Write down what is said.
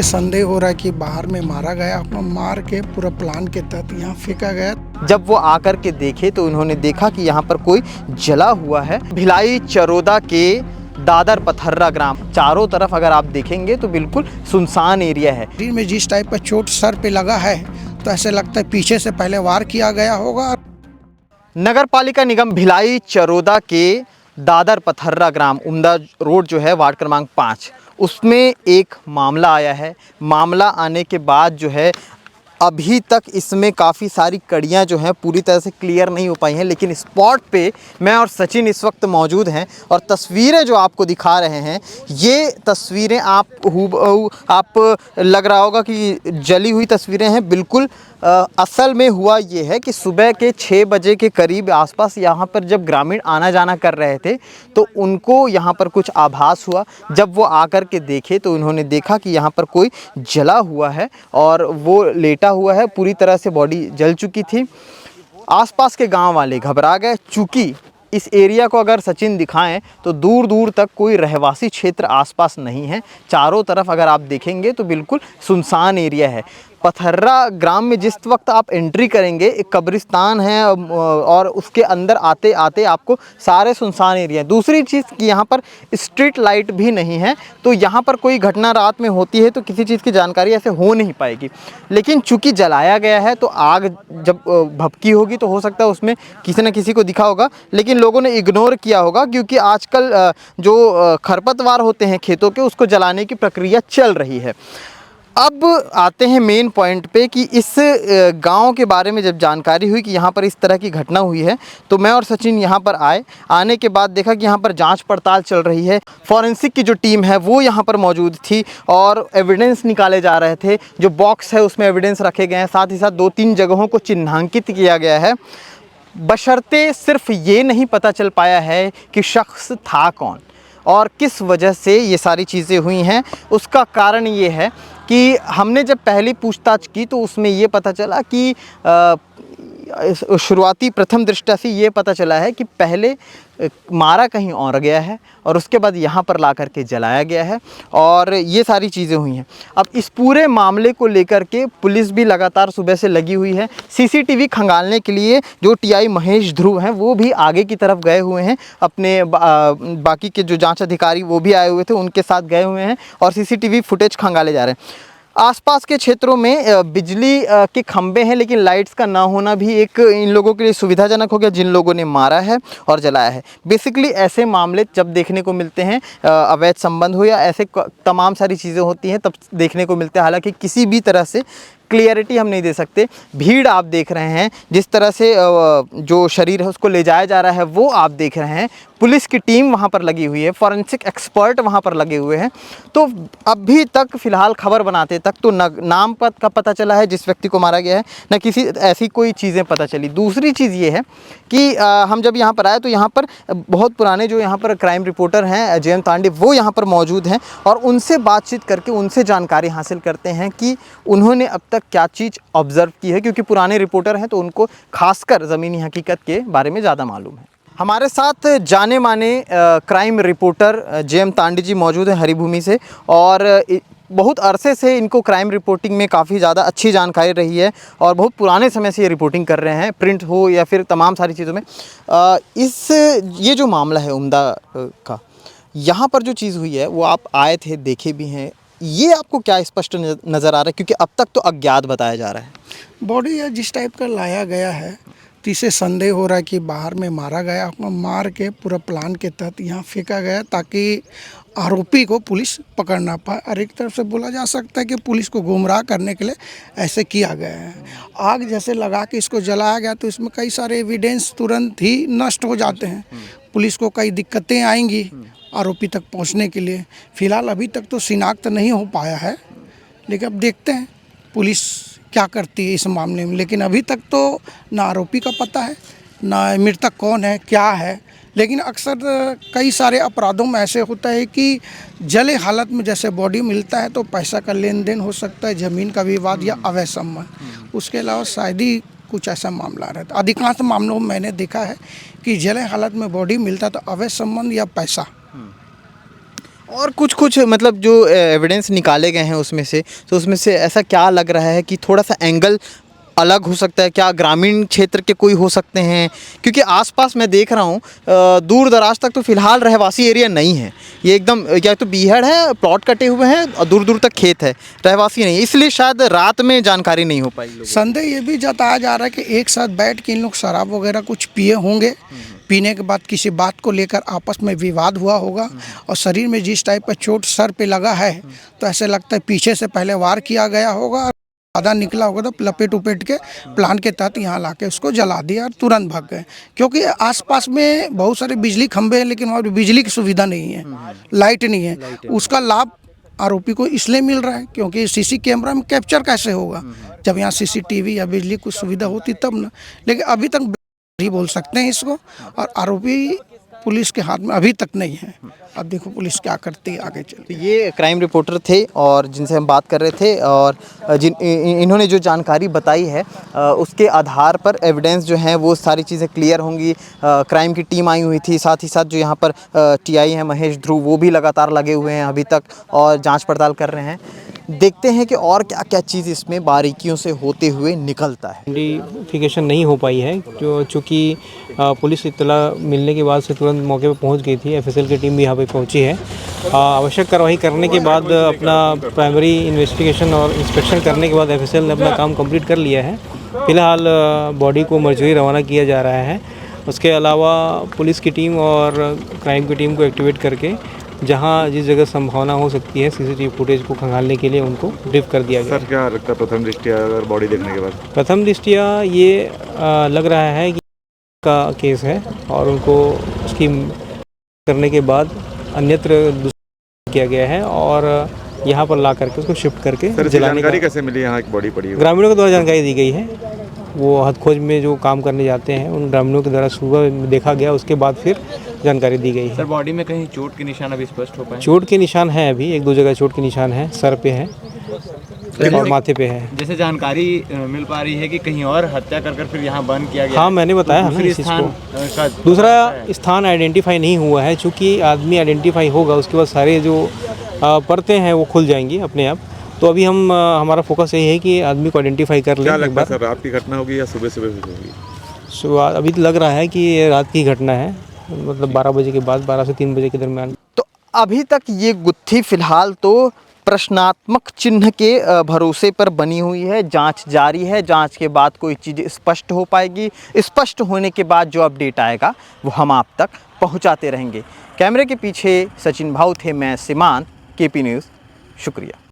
संदेह हो रहा है कि बाहर में मारा गया, अपना मार के पूरा प्लान के तहत यहाँ फेंका गया। जब वो आकर के देखे तो उन्होंने देखा कि यहाँ पर कोई जला हुआ है। भिलाई चरोदा के दादर पथर्रा ग्राम, चारों तरफ अगर आप देखेंगे तो बिल्कुल सुनसान एरिया है। शरीर में जिस टाइप का चोट सर पे लगा है तो ऐसे लगता है पीछे से पहले वार किया गया होगा। नगर पालिका निगम भिलाई चरोदा के दादर पथर्रा ग्राम, उम्दा रोड जो है, वार्ड क्रमांक 5, उसमें एक मामला आया है। मामला आने के बाद जो है अभी तक इसमें काफ़ी सारी कड़ियाँ जो हैं पूरी तरह से क्लियर नहीं हो पाई हैं, लेकिन स्पॉट पे मैं और सचिन इस वक्त मौजूद हैं और तस्वीरें जो आपको दिखा रहे हैं, ये तस्वीरें आप लग रहा होगा कि जली हुई तस्वीरें हैं। बिल्कुल असल में हुआ ये है कि सुबह के 6 बजे के करीब आसपास यहाँ पर जब ग्रामीण आना जाना कर रहे थे तो उनको यहाँ पर कुछ आभास हुआ। जब वो आकर के देखे तो उन्होंने देखा कि यहाँ पर कोई जला हुआ है और वो लेटा हुआ है, पूरी तरह से बॉडी जल चुकी थी। आसपास के गांव वाले घबरा गए, चूँकि इस एरिया को अगर सचिन दिखाएं तो दूर दूर तक कोई रहवासी क्षेत्र आसपास नहीं है। चारों तरफ अगर आप देखेंगे तो बिल्कुल सुनसान एरिया है। पथर्रा ग्राम में जिस वक्त आप एंट्री करेंगे, एक कब्रिस्तान है और उसके अंदर आते आते आपको सारे सुनसान एरिया। दूसरी चीज़ कि यहाँ पर स्ट्रीट लाइट भी नहीं है, तो यहाँ पर कोई घटना रात में होती है तो किसी चीज़ की जानकारी ऐसे हो नहीं पाएगी। लेकिन चूँकि जलाया गया है तो आग जब भभकी होगी तो हो सकता है उसमें किसी न किसी को दिखा होगा, लेकिन लोगों ने इग्नोर किया होगा, क्योंकि आजकल जो खरपतवार होते हैं खेतों के, उसको जलाने की प्रक्रिया चल रही है। अब आते हैं मेन पॉइंट पे कि इस गांव के बारे में जब जानकारी हुई कि यहाँ पर इस तरह की घटना हुई है तो मैं और सचिन यहाँ पर आए। आने के बाद देखा कि यहाँ पर जांच पड़ताल चल रही है। फॉरेंसिक की जो टीम है वो यहाँ पर मौजूद थी और एविडेंस निकाले जा रहे थे। जो बॉक्स है उसमें एविडेंस रखे गए हैं, साथ ही साथ 2-3 जगहों को चिन्हांकित किया गया है। बशर्ते सिर्फ ये नहीं पता चल पाया है कि शख्स था कौन और किस वजह से ये सारी चीज़ें हुई हैं। उसका कारण ये है कि हमने जब पहली पूछताछ की तो उसमें ये पता चला कि शुरुआती प्रथम दृष्टया से ये पता चला है कि पहले मारा कहीं और गया है और उसके बाद यहाँ पर ला करके जलाया गया है और ये सारी चीज़ें हुई हैं। अब इस पूरे मामले को लेकर के पुलिस भी लगातार सुबह से लगी हुई है। सीसीटीवी खंगालने के लिए जो टीआई महेश ध्रुव हैं वो भी आगे की तरफ गए हुए हैं। अपने बाकी के जो जांच अधिकारी वो भी आए हुए थे, उनके साथ गए हुए हैं और सीसीटीवी फुटेज खंगाले जा रहे हैं। आसपास के क्षेत्रों में बिजली के खंभे हैं, लेकिन लाइट्स का ना होना भी एक इन लोगों के लिए सुविधाजनक हो गया जिन लोगों ने मारा है और जलाया है। बेसिकली ऐसे मामले जब देखने को मिलते हैं, अवैध संबंध हो या ऐसे तमाम सारी चीज़ें होती हैं, तब देखने को मिलते हैं। हालांकि किसी भी तरह से क्लियरिटी हम नहीं दे सकते। भीड़ आप देख रहे हैं, जिस तरह से जो शरीर है उसको ले जाया जा रहा है वो आप देख रहे हैं। पुलिस की टीम वहाँ पर लगी हुई है, फॉरेंसिक एक्सपर्ट वहाँ पर लगे हुए हैं। तो अभी तक फ़िलहाल खबर बनाते तक तो न नाम का पता चला है जिस व्यक्ति को मारा गया है, न किसी ऐसी कोई चीज़ें पता चली। दूसरी चीज़ ये है कि हम जब यहाँ पर आए तो यहाँ पर बहुत पुराने जो यहाँ पर क्राइम रिपोर्टर हैं जेएम तांडे, वो यहाँ पर मौजूद हैं और उनसे बातचीत करके उनसे जानकारी हासिल करते हैं कि उन्होंने अब तक क्या चीज़ ऑब्ज़र्व की है, क्योंकि पुराने रिपोर्टर हैं तो उनको खासकर ज़मीनी हकीकत के बारे में ज़्यादा मालूम है। हमारे साथ जाने माने क्राइम रिपोर्टर जेएम तांडे जी मौजूद हैं हरिभूमि से, और बहुत अरसे से इनको क्राइम रिपोर्टिंग में काफ़ी ज़्यादा अच्छी जानकारी रही है और बहुत पुराने समय से ये रिपोर्टिंग कर रहे हैं, प्रिंट हो या फिर तमाम सारी चीज़ों में। ये जो मामला है उम्दा का, यहाँ पर जो चीज़ हुई है वो आप आए थे, देखे भी हैं, ये आपको क्या स्पष्ट नज़र आ रहा है, क्योंकि अब तक तो अज्ञात बताया जा रहा है। बॉडी या जिस टाइप का लाया गया है तो इसे संदेह हो रहा है कि बाहर में मारा गया, अपना मार के पूरा प्लान के तहत यहाँ फेंका गया ताकि आरोपी को पुलिस पकड़ ना पाए। और एक तरफ से बोला जा सकता है कि पुलिस को गुमराह करने के लिए ऐसे किया गया है। आग जैसे लगा के इसको जलाया गया तो इसमें कई सारे एविडेंस तुरंत ही नष्ट हो जाते हैं। पुलिस को कई दिक्कतें आएंगी आरोपी तक पहुंचने के लिए। फ़िलहाल अभी तक तो शिनाख्त नहीं हो पाया है, लेकिन अब देखते हैं पुलिस क्या करती है इस मामले में। लेकिन अभी तक तो ना आरोपी का पता है, ना मृतक कौन है, क्या है। लेकिन अक्सर कई सारे अपराधों में ऐसे होता है कि जले हालत में जैसे बॉडी मिलता है तो पैसा का लेन देन हो सकता है, ज़मीन का विवाद या अवैध संबंध। उसके अलावा शायद ही कुछ ऐसा मामला रहता। अधिकांश मामलों में मैंने देखा है कि जले हालत में बॉडी मिलता तो अवैध संबंध या पैसा। और कुछ मतलब जो एविडेंस निकाले गए हैं उसमें से, तो उसमें से ऐसा क्या लग रहा है कि थोड़ा सा एंगल अलग हो सकता है क्या? ग्रामीण क्षेत्र के कोई हो सकते हैं? क्योंकि आसपास मैं देख रहा हूँ दूर दराज तक तो फिलहाल रहवासी एरिया नहीं है, ये एकदम या तो बीहड़ है, प्लॉट कटे हुए हैं और दूर दूर तक खेत है, रहवासी नहीं है, इसलिए शायद रात में जानकारी नहीं हो पाई लोगों को। संदेह ये भी जताया जा रहा है कि एक साथ बैठ के इन लोग शराब वगैरह कुछ पिए होंगे, पीने के बाद किसी बात को लेकर आपस में विवाद हुआ होगा, और शरीर में जिस टाइप का चोट सर पे लगा है तो ऐसे लगता है पीछे से पहले वार किया गया होगा, ज़्यादा निकला होगा तो लपेट उपेट के प्लान के तहत यहाँ लाके उसको जला दिया और तुरंत भाग गए। क्योंकि आसपास में बहुत सारे बिजली खंभे हैं लेकिन वहाँ पे बिजली की सुविधा नहीं है, लाइट नहीं है। उसका लाभ आरोपी को इसलिए मिल रहा है क्योंकि सीसी कैमरा में कैप्चर कैसे होगा जब यहाँ सीसीटीवी या बिजली की सुविधा होती तब ना। लेकिन अभी तक ही बोल सकते हैं इसको, और आरोपी पुलिस के हाथ में अभी तक नहीं है। अब देखो पुलिस क्या करती है आगे चल। तो ये क्राइम रिपोर्टर थे और जिनसे हम बात कर रहे थे, और इन्होंने जो जानकारी बताई है उसके आधार पर एविडेंस जो है वो सारी चीज़ें क्लियर होंगी। क्राइम की टीम आई हुई थी, साथ ही साथ जो यहाँ पर टीआई हैं महेश ध्रुव, वो भी लगातार लगे हुए हैं अभी तक और जांच पड़ताल कर रहे हैं। देखते हैं कि और क्या क्या चीज़ इसमें बारीकियों से होते हुए निकलता है। आइडेंटिफिकेशन नहीं हो पाई है, जो चूँकि पुलिस इत्तला मिलने के बाद से तुरंत मौके पर पहुंच गई थी, एफएसएल की टीम भी यहाँ पे पहुंची है। आवश्यक कार्रवाई करने के बाद अपना प्राइमरी इन्वेस्टिगेशन और इंस्पेक्शन करने के बाद एफएसएल ने अपना काम कंप्लीट कर लिया है। फिलहाल बॉडी को मर्चुरी रवाना किया जा रहा है। उसके अलावा पुलिस की टीम और क्राइम की टीम को एक्टिवेट करके जहां जिस जगह संभावना हो सकती है सीसीटीवी फुटेज को खंगालने के लिए उनको ब्रीफ कर दिया गया। सर क्या लगता है प्रथम दृष्टिया अगर बॉडी देखने के बाद? प्रथम दृष्टिया ये लग रहा है कि का केस है और उनको उसकी करने के बाद अन्यत्र किया गया है और यहाँ पर ला करके उसको शिफ्ट करके सर जलाने जानकारी कैसे मिली यहाँ एक बॉडी पड़ी है? ग्रामीणों के द्वारा जानकारी दी गई है। वो हथखोज में जो काम करने जाते हैं उन ग्रामीणों के द्वारा सुबह देखा गया, उसके बाद फिर जानकारी दी गई है। सर बॉडी में कहीं चोट के निशान अभी स्पष्ट हो पाए? चोट के निशान है, अभी एक दो जगह चोट के निशान है, सर पे है और माथे पे है। जैसे जानकारी मिल पा रही है कि कहीं और हत्या कर फिर यहाँ बंद किया गया। हाँ मैंने बताया है ना इस चीज़ को। दूसरा स्थान आइडेंटिफाई नहीं हुआ है, चूँकि आदमी आइडेंटिफाई होगा उसके बाद सारे जो परतें हैं वो खुल जाएंगी अपने आप। तो अभी हम हमारा फोकस यही है कि आदमी को आइडेंटिफाई कर लें। क्या लगता है सर रात की घटना होगी या सुबह सुबह होगी? सुबह अभी लग रहा है कि ये रात की घटना है, मतलब 12 बजे के बाद, 12 से 3 बजे के दरमियान। तो अभी तक ये गुत्थी फिलहाल तो प्रश्नात्मक चिन्ह के भरोसे पर बनी हुई है। जांच जारी है, जांच के बाद कोई चीज़ स्पष्ट हो पाएगी। स्पष्ट होने के बाद जो अपडेट आएगा वो हम आप तक पहुंचाते रहेंगे। कैमरे के पीछे सचिन भाऊ थे, मैं सीमांत, केपी न्यूज़, शुक्रिया।